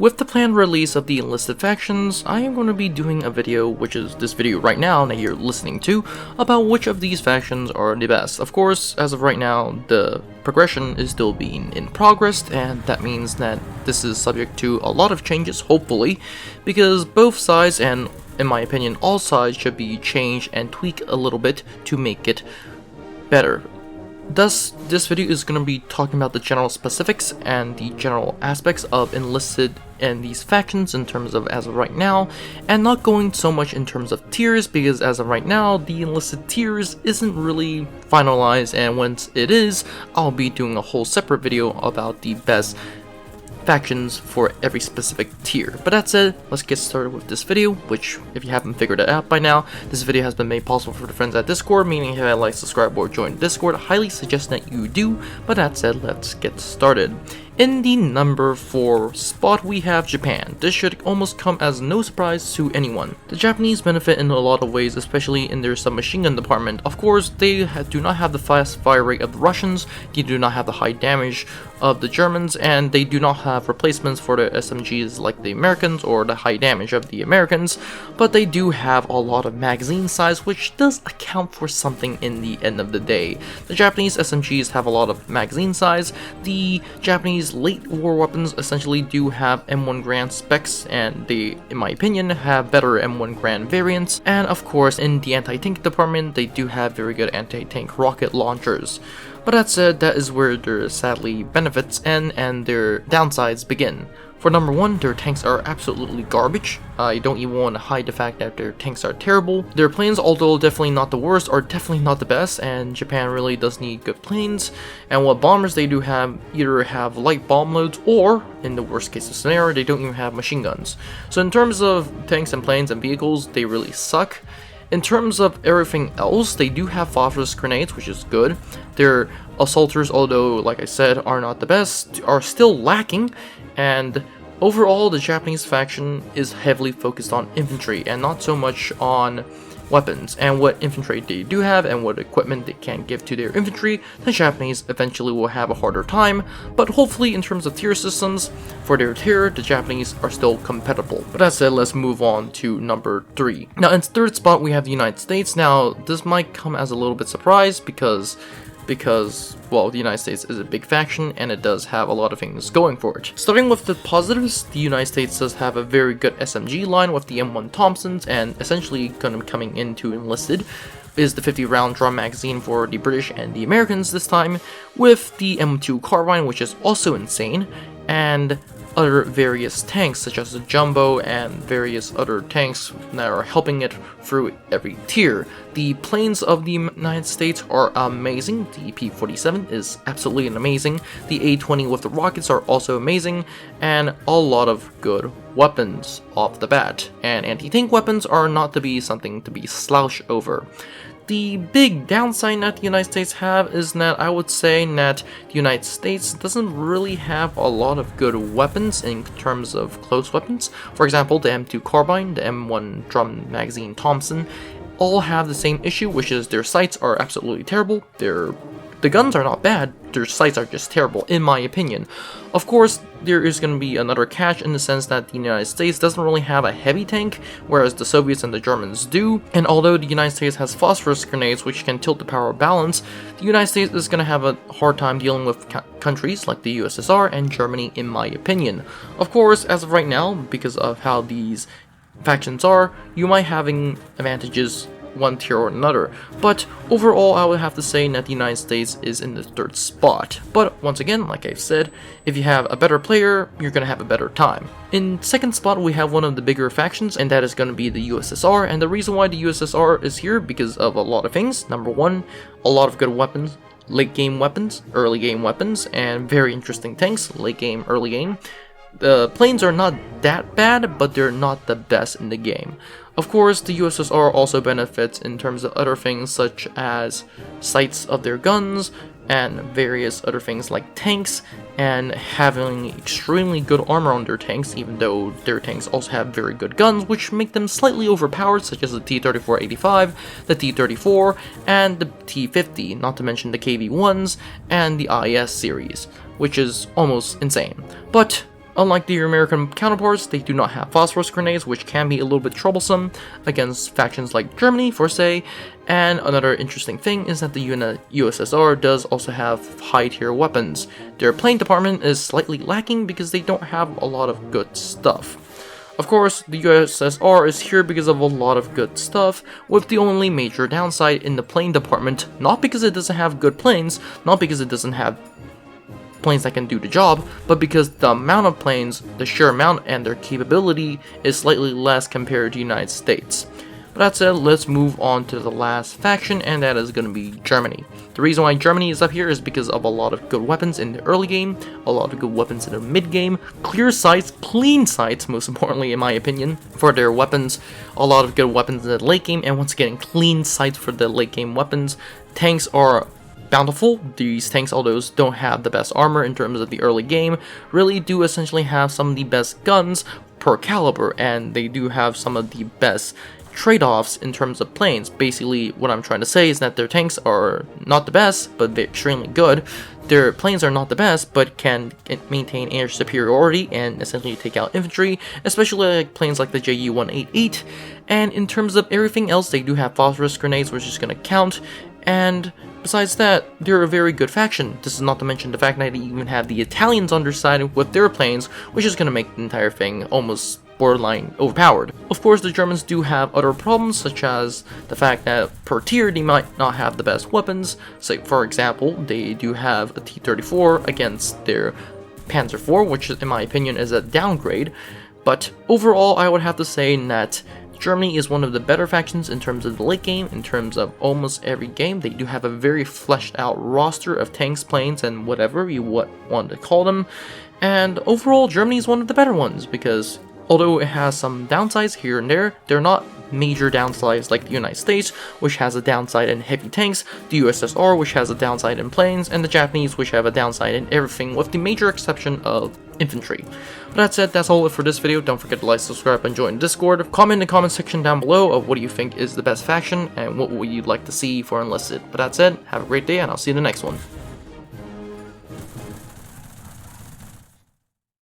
With the planned release of the Enlisted factions, I am going to be doing a video, which is this video right now that you're listening to, about which of these factions are the best. Of course, as of right now, the progression is still being in progress, and that means that this is subject to a lot of changes, hopefully, because both sides, and in my opinion, all sides should be changed and tweaked a little bit to make it better. Thus, this video is going to be talking about the general specifics and the general aspects of Enlisted and these factions in terms of as of right now, and not going so much in terms of tiers, because as of right now, the Enlisted tiers isn't really finalized, and once it is, I'll be doing a whole separate video about the best factions for every specific tier. But that said, let's get started with this video, which, if you haven't figured it out by now, this video has been made possible for the friends at Discord, meaning if you like, subscribe, or join Discord, I highly suggest that you do. But that said, let's get started. In the number 4 spot, we have Japan. This should almost come as no surprise to anyone. The Japanese benefit in a lot of ways, especially in their submachine gun department. Of course, they do not have the fast fire rate of the Russians, they do not have the high damage of the Germans, and they do not have replacements for the SMGs like the Americans or the high damage of the Americans, but they do have a lot of magazine size, which does account for something in the end of the day. The Japanese SMGs have a lot of magazine size. The Japanese late war weapons essentially do have M1 Grand specs, and they, in my opinion, have better M1 Grand variants. And of course, in the anti-tank department, they do have very good anti-tank rocket launchers. But that said, that is where their sadly benefits end and their downsides begin. For number 1, their tanks are absolutely garbage. I don't even want to hide the fact that their tanks are terrible. Their planes, although definitely not the worst, are definitely not the best, and Japan really does need good planes. And what bombers they do have either have light bomb loads, or, in the worst case scenario, they don't even have machine guns. So in terms of tanks and planes and vehicles, they really suck. In terms of everything else, they do have phosphorus grenades, which is good. Their assaulters, although, like I said, are not the best, are still lacking, and overall, the Japanese faction is heavily focused on infantry, and not so much on weapons. And what infantry they do have, and what equipment they can give to their infantry, the Japanese eventually will have a harder time, but hopefully in terms of tier systems, for their tier, the Japanese are still compatible. But that said, let's move on to number 3. Now in 3rd spot, we have the United States. Now, this might come as a little bit surprise, because well, the United States is a big faction, and it does have a lot of things going for it. Starting with the positives, the United States does have a very good SMG line with the M1 Thompsons, and essentially coming into Enlisted is the 50-round drum magazine for the British and the Americans this time, with the M2 carbine, which is also insane, and other various tanks such as the Jumbo and various other tanks that are helping it through every tier. The planes of the United States are amazing. The P-47 is absolutely amazing. The A-20 with the rockets are also amazing, and a lot of good weapons off the bat. And anti-tank weapons are not to be something to be slouched over. The big downside that the United States have is that I would say that the United States doesn't really have a lot of good weapons in terms of close weapons. For example, the M2 carbine, the M1 drum magazine Thompson, all have the same issue, which is their sights are absolutely terrible. The guns are not bad, their sights are just terrible, in my opinion. Of course, there is going to be another catch in the sense that the United States doesn't really have a heavy tank, whereas the Soviets and the Germans do. And although the United States has phosphorus grenades, which can tilt the power balance, the United States is going to have a hard time dealing with countries like the USSR and Germany, in my opinion. Of course, as of right now, because of how these factions are, you might having advantages one tier or another, but overall I would have to say that the United States is in the 3rd spot. But once again, like I've said, if you have a better player, you're gonna have a better time. In 2nd spot, we have one of the bigger factions, and that is gonna be the USSR, and the reason why the USSR is here because of a lot of things. Number 1, a lot of good weapons, late game weapons, early game weapons, and very interesting tanks, late game, early game. The planes are not that bad, but they're not the best in the game. Of course, the USSR also benefits in terms of other things such as sights of their guns and various other things like tanks, and having extremely good armor on their tanks, even though their tanks also have very good guns, which make them slightly overpowered, such as the T-34-85, the T-34, and the T-50, not to mention the KV-1s and the IS series, which is almost insane. But Unlike their American counterparts, they do not have phosphorus grenades, which can be a little bit troublesome against factions like Germany, for say. And another interesting thing is that the USSR does also have high-tier weapons. Their plane department is slightly lacking because they don't have a lot of good stuff. Of course, the USSR is here because of a lot of good stuff, with the only major downside in the plane department, not because it doesn't have good planes, not because it doesn't have planes that can do the job, but because the amount of planes, the sheer amount, and their capability is slightly less compared to the United States. But that said, let's move on to the last faction, and that is going to be Germany. The reason why Germany is up here is because of a lot of good weapons in the early game, a lot of good weapons in the mid game, clear sights, clean sights, most importantly in my opinion, for their weapons, a lot of good weapons in the late game, and once again, clean sights for the late game weapons. Tanks are bountiful. These tanks, although don't have the best armor in terms of the early game, really do essentially have some of the best guns per caliber, and they do have some of the best trade-offs in terms of planes. Basically, what I'm trying to say is that their tanks are not the best, but they're extremely good. Their planes are not the best, but can maintain air superiority and essentially take out infantry, especially like planes like the Ju-188. And in terms of everything else, they do have phosphorus grenades, which is going to count. And besides that, they're a very good faction. This is not to mention the fact that they even have the Italians on their side with their planes, which is going to make the entire thing almost borderline overpowered. Of course, the Germans do have other problems, such as the fact that per tier they might not have the best weapons. Say, for example, they do have a T-34 against their Panzer IV, which in my opinion is a downgrade. But overall, I would have to say that Germany is one of the better factions in terms of the late game, in terms of almost every game. They do have a very fleshed out roster of tanks, planes, and whatever you want to call them. And overall, Germany is one of the better ones, because although it has some downsides here and there, they're not major downsides like the United States, which has a downside in heavy tanks, the USSR, which has a downside in planes, and the Japanese, which have a downside in everything, with the major exception of infantry. But that said, that's all for this video. Don't forget to like, subscribe, and join Discord. Comment in the comment section down below of what do you think is the best faction, and what would you like to see for Enlisted. But that said, have a great day, and I'll see you in the next one.